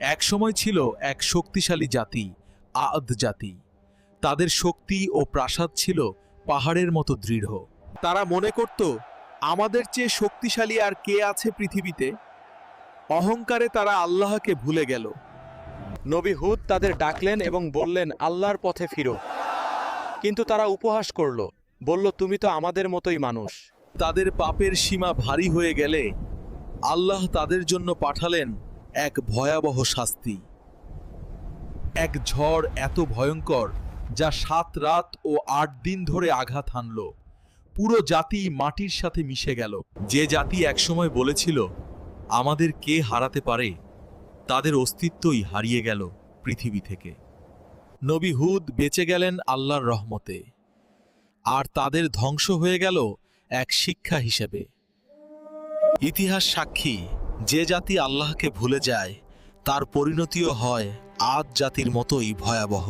এক সময় ছিল এক শক্তিশালী জাতি, আদ জাতি। তাদের শক্তি ও প্রাসাদ ছিল পাহাড়ের মতো দৃঢ়। তারা মনে করত, আমাদের চেয়ে শক্তিশালী আর কে আছে পৃথিবীতে। অহংকারে তারা আল্লাহকে ভুলে গেল। নবী হুদ তাদের ডাকলেন এবং বললেন, আল্লাহর পথে ফিরো। কিন্তু তারা উপহাস করল, বলল, তুমি তো আমাদের মতোই মানুষ। তাদের পাপের সীমা ভারী হয়ে গেলে আল্লাহ তাদের জন্য পাঠালেন এক ভয়াবহ শাস্তি। এক ঝড় এত ভয়ঙ্কর যা 7 রাত ও 8 দিন ধরে আঘাত হানল। পুরো জাতি মাটির সাথে মিশে গেল। যে জাতি একসময় বলেছিল, আমাদের কে হারাতে পারে, তাদের অস্তিত্বই হারিয়ে গেল পৃথিবী থেকে। নবী হুদ বেঁচে গেলেন আল্লাহর রহমতে, আর তাদের ধ্বংস হয়ে গেল এক শিক্ষা হিসেবে। ইতিহাস সাক্ষী, যে জাতি আল্লাহকে ভুলে যায় তার পরিণতিও হয় আদ জাতির মতোই ভয়াবহ।